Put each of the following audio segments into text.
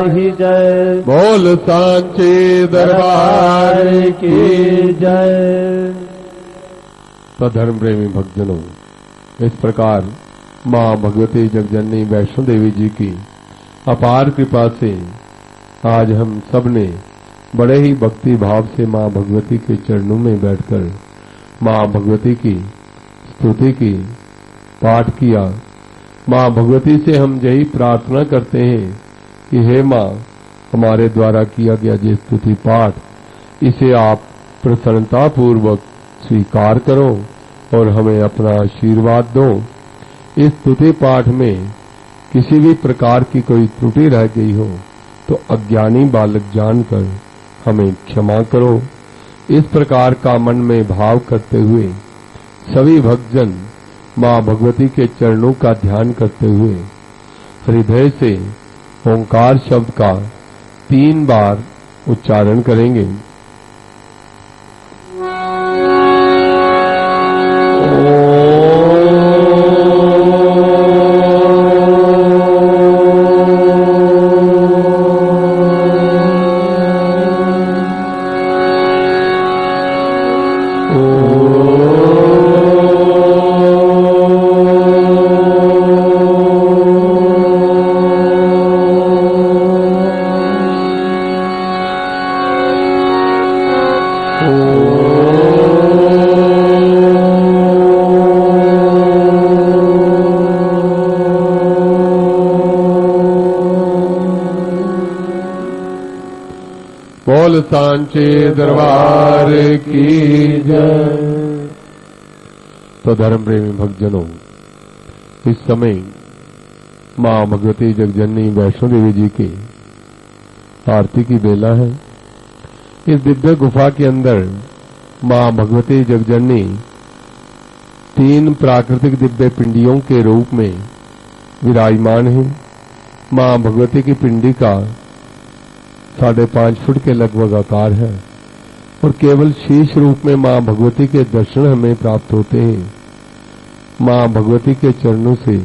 की जय। बोल सांचे दरबार की जय। तो धर्म प्रेमी भक्तजनों, इस प्रकार माँ भगवती जगजननी वैष्णो देवी जी की अपार कृपा से आज हम सब ने बड़े ही भक्ति भाव से माँ भगवती के चरणों में बैठकर माँ भगवती की स्तुति की पाठ किया। माँ भगवती से हम यही प्रार्थना करते हैं कि हे माँ, हमारे द्वारा किया गया ये स्तुति पाठ इसे आप प्रसन्नता पूर्वक स्वीकार करो और हमें अपना आशीर्वाद दो। इस स्तुति पाठ में किसी भी प्रकार की कोई त्रुटि रह गई हो तो अज्ञानी बालक जानकर हमें क्षमा करो। इस प्रकार का मन में भाव करते हुए सभी भक्तजन माँ भगवती के चरणों का ध्यान करते हुए हृदय से ओंकार शब्द का 3 बार उच्चारण करेंगे। बोल सांचे दरबार की जय। तो धर्म प्रेमी भक्तजनों, इस समय माँ भगवती जगजननी वैष्णो देवी जी की आरती की बेला है। इस दिव्य गुफा के अंदर माँ भगवती जगजननी 3 प्राकृतिक दिव्य पिंडियों के रूप में विराजमान है। माँ भगवती की पिंडी का 5.5 फुट के लगभग आकार है और केवल शीश रूप में माँ भगवती के दर्शन हमें प्राप्त होते हैं। माँ भगवती के चरणों से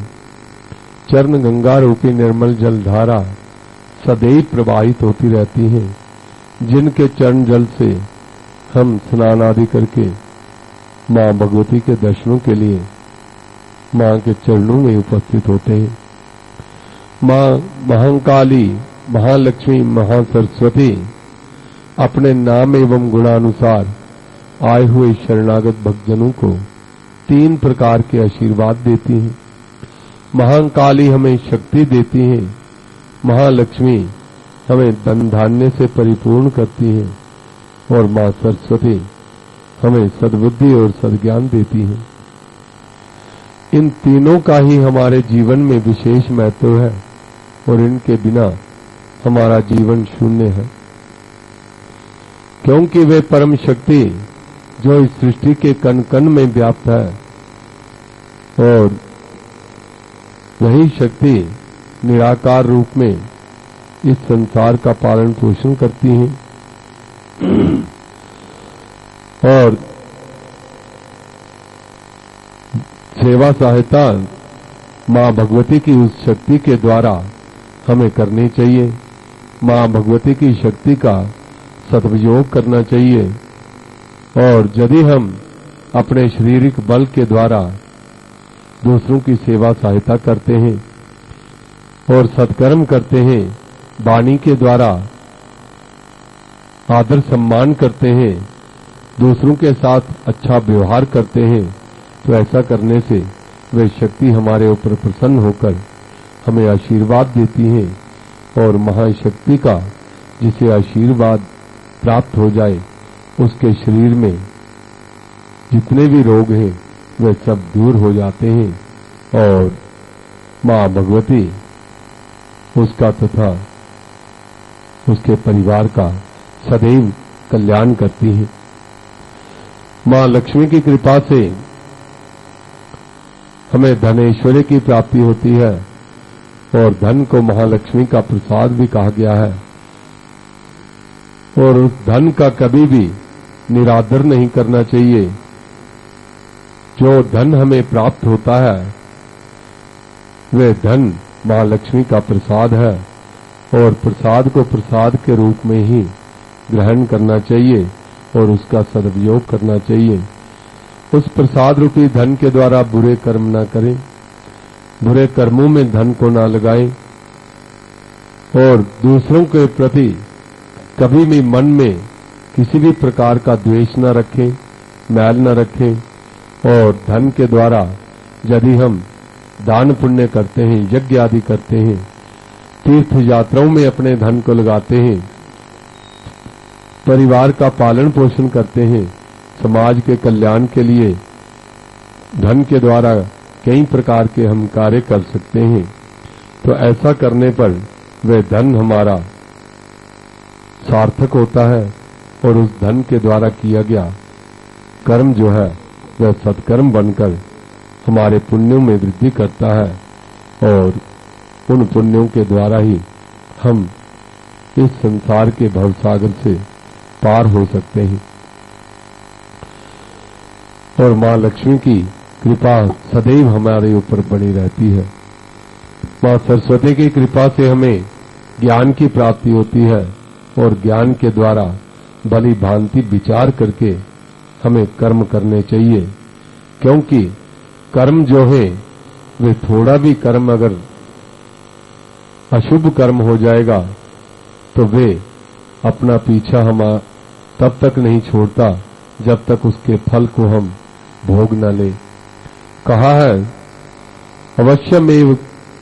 चरण गंगा रूपी निर्मल जल धारा सदैव प्रवाहित होती रहती है, जिनके चरण जल से हम स्नान आदि करके माँ भगवती के दर्शनों के लिए माँ के चरणों में उपस्थित होते हैं। माँ महाकाली, महालक्ष्मी, महासरस्वती अपने नाम एवं गुणानुसार आए हुए शरणागत भक्तजनों को 3 प्रकार के आशीर्वाद देती हैं। महाकाली हमें शक्ति देती है, महालक्ष्मी हमें धन धान्य से परिपूर्ण करती है और मां सरस्वती हमें सद्बुद्धि और सद्ज्ञान देती है। इन तीनों का ही हमारे जीवन में विशेष महत्व है और इनके बिना हमारा जीवन शून्य है, क्योंकि वे परम शक्ति जो इस सृष्टि के कण कण में व्याप्त है और वही शक्ति निराकार रूप में इस संसार का पालन पोषण करती है और सेवा सहायता मां भगवती की उस शक्ति के द्वारा हमें करनी चाहिए। मां भगवती की शक्ति का सदुपयोग करना चाहिए और यदि हम अपने शारीरिक बल के द्वारा दूसरों की सेवा सहायता करते हैं और सत्कर्म करते हैं, वाणी के द्वारा आदर सम्मान करते हैं, दूसरों के साथ अच्छा व्यवहार करते हैं, तो ऐसा करने से वे शक्ति हमारे ऊपर प्रसन्न होकर हमें आशीर्वाद देती है और महाशक्ति का जिसे आशीर्वाद प्राप्त हो जाए उसके शरीर में जितने भी रोग हैं वे सब दूर हो जाते हैं और मां भगवती उसका तथा उसके परिवार का सदैव कल्याण करती है। मां लक्ष्मी की कृपा से हमें धन ऐश्वर्य की प्राप्ति होती है और धन को महालक्ष्मी का प्रसाद भी कहा गया है और उस धन का कभी भी निरादर नहीं करना चाहिए। जो धन हमें प्राप्त होता है वह धन महालक्ष्मी का प्रसाद है और प्रसाद को प्रसाद के रूप में ही ग्रहण करना चाहिए और उसका सदुपयोग करना चाहिए। उस प्रसाद रूपी धन के द्वारा बुरे कर्म ना करें, बुरे कर्मों में धन को ना लगाएं और दूसरों के प्रति कभी भी मन में किसी भी प्रकार का द्वेष न रखें, मैल न रखें। और धन के द्वारा यदि हम दान पुण्य करते हैं, यज्ञ आदि करते हैं, तीर्थ यात्राओं में अपने धन को लगाते हैं, परिवार का पालन पोषण करते हैं, समाज के कल्याण के लिए धन के द्वारा कई प्रकार के हम कार्य कर सकते हैं, तो ऐसा करने पर वह धन हमारा सार्थक होता है और उस धन के द्वारा किया गया कर्म जो है वह सत्कर्म बनकर हमारे पुण्यों में वृद्धि करता है और उन पुण्यों के द्वारा ही हम इस संसार के भवसागर से पार हो सकते हैं। और मां लक्ष्मी की कृपा सदैव हमारे ऊपर बनी रहती है। मां सरस्वती की कृपा से हमें ज्ञान की प्राप्ति होती है और ज्ञान के द्वारा भली भांति विचार करके हमें कर्म करने चाहिए, क्योंकि कर्म जो है वे थोड़ा भी कर्म अगर अशुभ कर्म हो जाएगा तो वे अपना पीछा हम तब तक नहीं छोड़ता जब तक उसके फल को हम भोग न ले। कहा है अवश्यमेव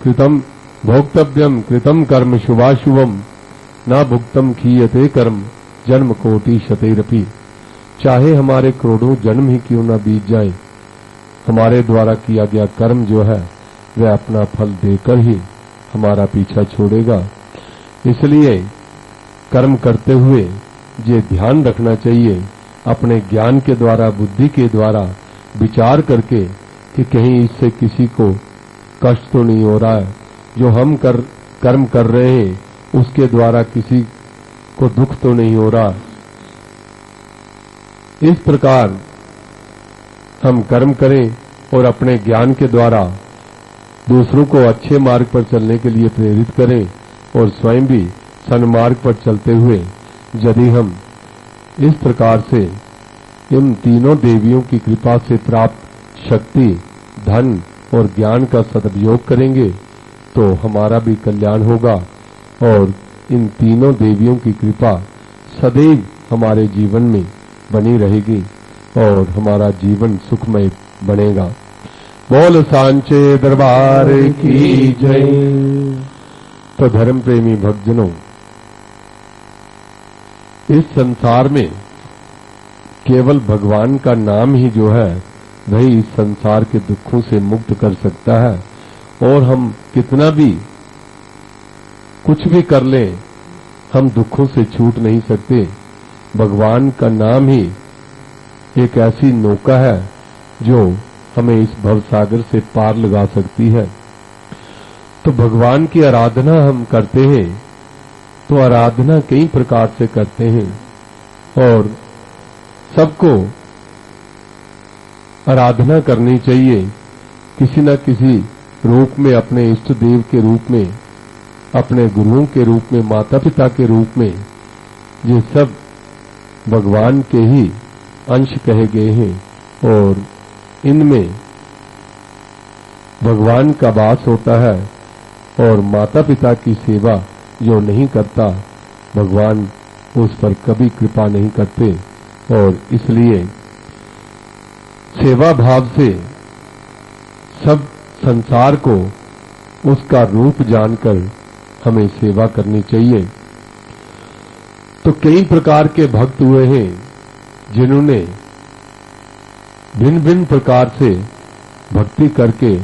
कृतम भोक्तव्यम कृतम कर्म शुभाशुभम न भुक्तम खीयते कर्म जन्म कोटि शतैरपि। चाहे हमारे करोड़ों जन्म ही क्यों न बीत जाए, हमारे द्वारा किया गया कर्म जो है वह अपना फल देकर ही हमारा पीछा छोड़ेगा। इसलिए कर्म करते हुए ये ध्यान रखना चाहिए, अपने ज्ञान के द्वारा, बुद्धि के द्वारा विचार करके कि कहीं इससे किसी को कष्ट तो नहीं हो रहा है, जो हम कर्म कर रहे हैं उसके द्वारा किसी को दुख तो नहीं हो रहा। इस प्रकार हम कर्म करें और अपने ज्ञान के द्वारा दूसरों को अच्छे मार्ग पर चलने के लिए प्रेरित करें और स्वयं भी सन्मार्ग पर चलते हुए यदि हम इस प्रकार से इन तीनों देवियों की कृपा से प्राप्त शक्ति, धन और ज्ञान का सदुपयोग करेंगे तो हमारा भी कल्याण होगा और इन तीनों देवियों की कृपा सदैव हमारे जीवन में बनी रहेगी और हमारा जीवन सुखमय बनेगा। बोल सांचे दरबार की जय। तो धर्म प्रेमी भक्तजनों, इस संसार में केवल भगवान का नाम ही जो है वही इस संसार के दुखों से मुक्त कर सकता है। और हम कितना भी कुछ भी कर लें, हम दुखों से छूट नहीं सकते। भगवान का नाम ही एक ऐसी नौका है जो हमें इस भवसागर से पार लगा सकती है। तो भगवान की आराधना हम करते हैं तो आराधना कई प्रकार से करते हैं और सबको आराधना करनी चाहिए किसी न किसी रूप में, अपने इष्ट देव के रूप में, अपने गुरुओं के रूप में, माता पिता के रूप में। ये सब भगवान के ही अंश कहे गए हैं और इनमें भगवान का वास होता है। और माता पिता की सेवा जो नहीं करता, भगवान उस पर कभी कृपा नहीं करते और इसलिए सेवा भाव से सब संसार को उसका रूप जानकर हमें सेवा करनी चाहिए। तो कई प्रकार के भक्त हुए हैं जिन्होंने भिन्न भिन्न प्रकार से भक्ति करके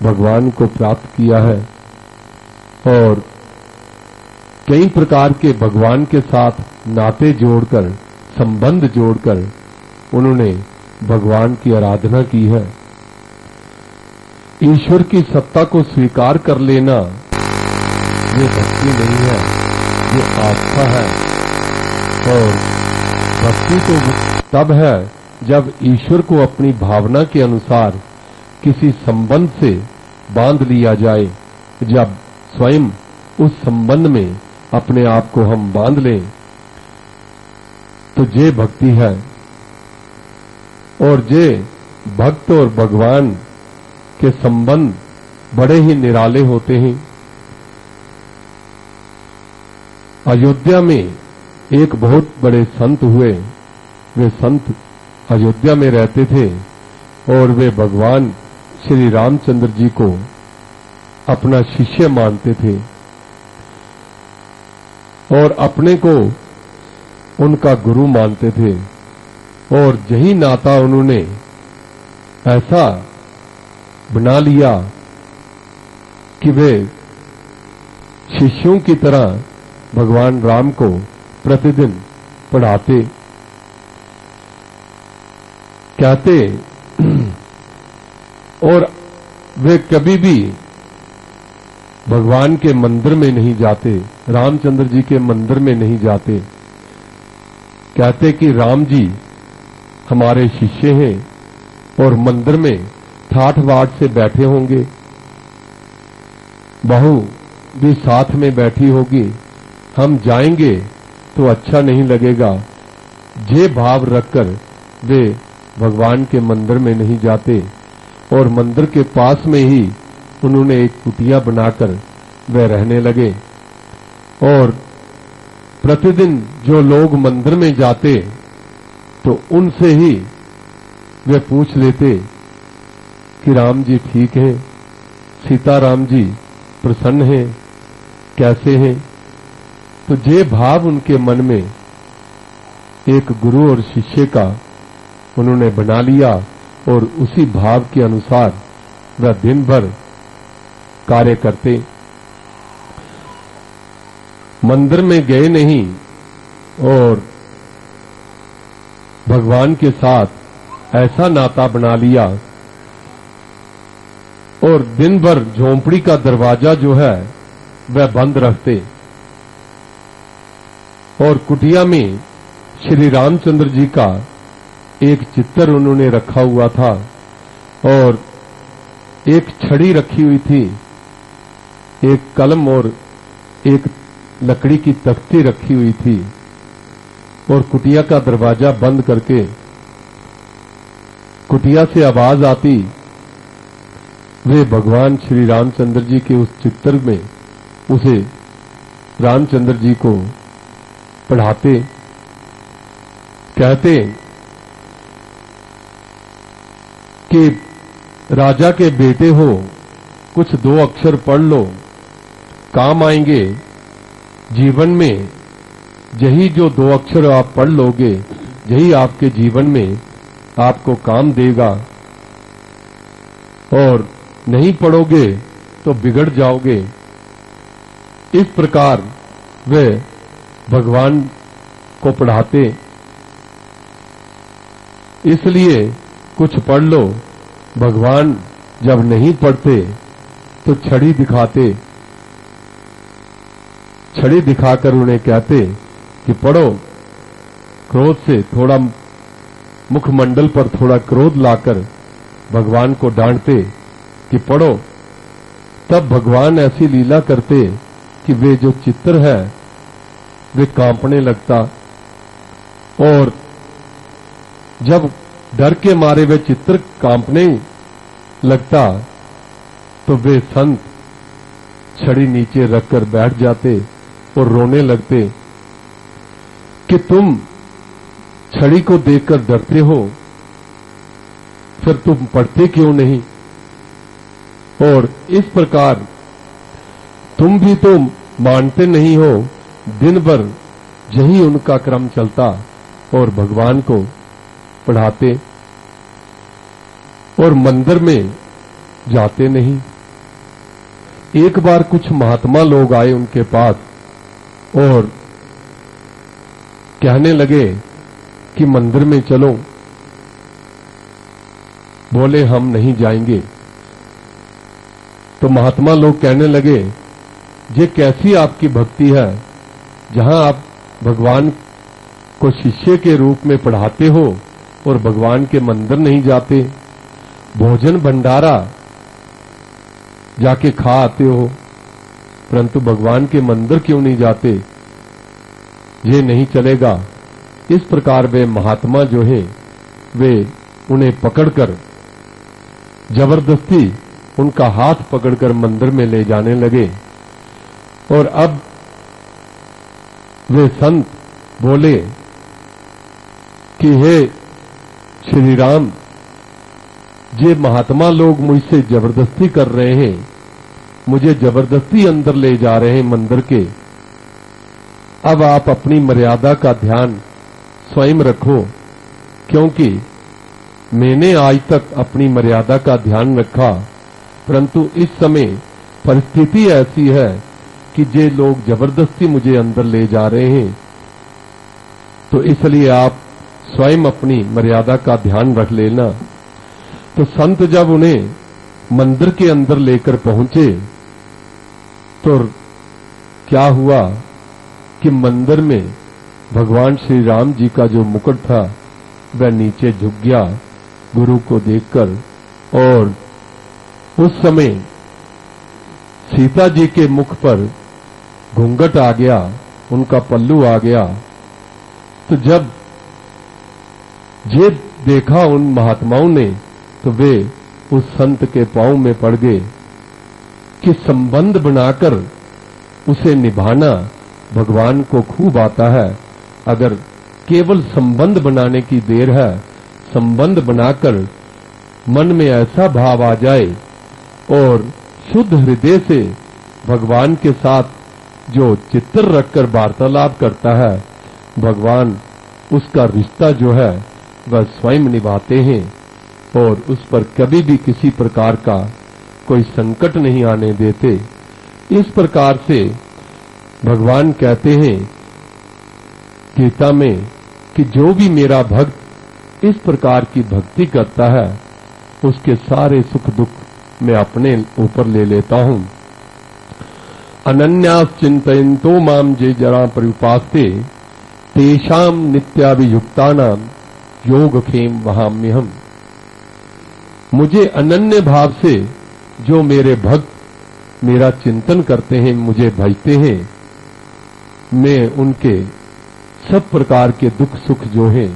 भगवान को प्राप्त किया है और कई प्रकार के भगवान के साथ नाते जोड़कर, संबंध जोड़कर उन्होंने भगवान की आराधना की है। ईश्वर की सत्ता को स्वीकार कर लेना ये भक्ति नहीं है, ये आस्था है। और भक्ति तो तब है जब ईश्वर को अपनी भावना के अनुसार किसी संबंध से बांध लिया जाए, जब स्वयं उस संबंध में अपने आप को हम बांध लें तो ये भक्ति है। और ये भक्त और भगवान के संबंध बड़े ही निराले होते हैं। अयोध्या में एक बहुत बड़े संत हुए। वे संत अयोध्या में रहते थे और वे भगवान श्री रामचंद्र जी को अपना शिष्य मानते थे और अपने को उनका गुरु मानते थे। और यही नाता उन्होंने ऐसा बना लिया कि वे शिष्यों की तरह भगवान राम को प्रतिदिन पढ़ाते, कहते और वे कभी भी भगवान के मंदिर में नहीं जाते, रामचंद्र जी के मंदिर में नहीं जाते। कहते कि राम जी हमारे शिष्य हैं और मंदिर में ठाठ बाट से बैठे होंगे, बहू भी साथ में बैठी होगी, हम जाएंगे तो अच्छा नहीं लगेगा। ये भाव रखकर वे भगवान के मंदिर में नहीं जाते और मंदिर के पास में ही उन्होंने एक कुटिया बनाकर वे रहने लगे। और प्रतिदिन जो लोग मंदिर में जाते तो उनसे ही वे पूछ लेते कि राम जी ठीक हैं, सीता राम जी प्रसन्न हैं, कैसे हैं। तो ये भाव उनके मन में एक गुरु और शिष्य का उन्होंने बना लिया और उसी भाव के अनुसार वह दिन भर कार्य करते। मंदिर में गए नहीं और भगवान के साथ ऐसा नाता बना लिया और दिन भर झोंपड़ी का दरवाजा जो है वह बंद रखते और कुटिया में श्री रामचंद्र जी का एक चित्र उन्होंने रखा हुआ था और एक छड़ी रखी हुई थी, एक कलम और एक लकड़ी की तख्ती रखी हुई थी और कुटिया का दरवाजा बंद करके कुटिया से आवाज आती, वे भगवान श्री रामचंद्र जी के उस चित्र में उसे रामचंद्र जी को पढ़ाते, कहते कि राजा के बेटे हो, कुछ 2 अक्षर पढ़ लो, काम आएंगे जीवन में। यही जो 2 अक्षर आप पढ़ लोगे यही आपके जीवन में आपको काम देगा और नहीं पढ़ोगे तो बिगड़ जाओगे। इस प्रकार वे भगवान को पढ़ाते। इसलिए कुछ पढ़ लो। भगवान जब नहीं पढ़ते तो छड़ी दिखाते, छड़ी दिखाकर उन्हें कहते कि पढ़ो। क्रोध से थोड़ा मुखमंडल पर थोड़ा क्रोध लाकर भगवान को डांटते कि पढ़ो। तब भगवान ऐसी लीला करते कि वे जो चित्र है वे कांपने लगता और जब डर के मारे वे चित्र कांपने लगता तो वे संत छड़ी नीचे रखकर बैठ जाते और रोने लगते कि तुम छड़ी को देखकर डरते हो, फिर तुम पढ़ते क्यों नहीं। और इस प्रकार तुम भी तो मानते नहीं हो। दिन भर यही उनका क्रम चलता और भगवान को पढ़ाते और मंदिर में जाते नहीं। एक बार कुछ महात्मा लोग आए उनके पास और कहने लगे कि मंदिर में चलो। बोले हम नहीं जाएंगे। तो महात्मा लोग कहने लगे, ये कैसी आपकी भक्ति है जहां आप भगवान को शिष्य के रूप में पढ़ाते हो और भगवान के मंदिर नहीं जाते, भोजन भंडारा जाके खा आते हो। परंतु भगवान के मंदिर क्यों नहीं जाते, ये नहीं चलेगा। इस प्रकार वे महात्मा जो हैं वे उन्हें पकड़कर जबरदस्ती उनका हाथ पकड़कर मंदिर में ले जाने लगे। और अब वे संत बोले कि हे श्री राम, ये महात्मा लोग मुझसे जबरदस्ती कर रहे हैं, मुझे जबरदस्ती अंदर ले जा रहे हैं मंदिर के। अब आप अपनी मर्यादा का ध्यान स्वयं रखो, क्योंकि मैंने आज तक अपनी मर्यादा का ध्यान रखा, परंतु इस समय परिस्थिति ऐसी है कि ये लोग जबरदस्ती मुझे अंदर ले जा रहे हैं, तो इसलिए आप स्वयं अपनी मर्यादा का ध्यान रख लेना। तो संत जब उन्हें मंदिर के अंदर लेकर पहुंचे तो क्या हुआ कि मंदिर में भगवान श्री राम जी का जो मुकुट था वह नीचे झुक गया गुरु को देखकर। और उस समय सीता जी के मुख पर घूंघट आ गया, उनका पल्लू आ गया। तो जब ये देखा उन महात्माओं ने तो वे उस संत के पांव में पड़ गए कि संबंध बनाकर उसे निभाना भगवान को खूब आता है। अगर केवल संबंध बनाने की देर है, संबंध बनाकर मन में ऐसा भाव आ जाए और शुद्ध हृदय से भगवान के साथ जो चित्तर रखकर वार्तालाप करता है, भगवान उसका रिश्ता जो है वह स्वयं निभाते हैं और उस पर कभी भी किसी प्रकार का कोई संकट नहीं आने देते। इस प्रकार से भगवान कहते हैं गीता में कि जो भी मेरा भक्त इस प्रकार की भक्ति करता है उसके सारे सुख दुख मैं अपने ऊपर ले लेता हूं। अनन्यास चिंतयन्तो माम जे जरा परिउपास्ते तेषाम नित्याभियुक्तानाम योगक्षेम वहाम्यहम्। मुझे अनन्य भाव से जो मेरे भक्त मेरा चिंतन करते हैं, मुझे भजते हैं, मैं उनके सब प्रकार के दुख सुख जो हैं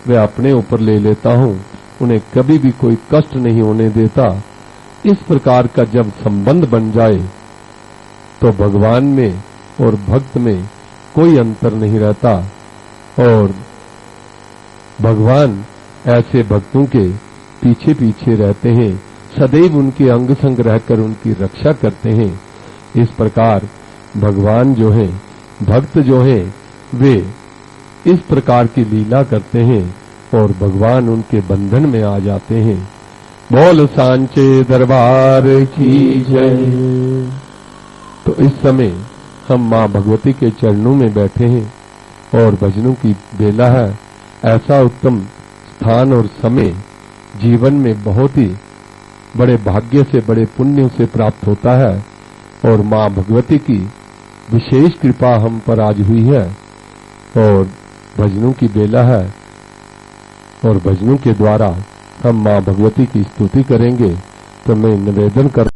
वे अपने ऊपर ले लेता हूं, उन्हें कभी भी कोई कष्ट नहीं होने देता। इस प्रकार का जब संबंध बन जाए तो भगवान में और भक्त में कोई अंतर नहीं रहता और भगवान ऐसे भक्तों के पीछे पीछे रहते हैं, सदैव उनके अंग संग रहकर उनकी रक्षा करते हैं। इस प्रकार भगवान जो है, भक्त जो है, वे इस प्रकार की लीला करते हैं और भगवान उनके बंधन में आ जाते हैं। बोल सांचे दरबार की जय। तो इस समय हम मां भगवती के चरणों में बैठे हैं और भजनों की बेला है। ऐसा उत्तम स्थान और समय जीवन में बहुत ही बड़े भाग्य से, बड़े पुण्य से प्राप्त होता है और मां भगवती की विशेष कृपा हम पर आज हुई है और भजनों की बेला है और भजनों के द्वारा हम मां भगवती की स्तुति करेंगे। तो मैं निवेदन कर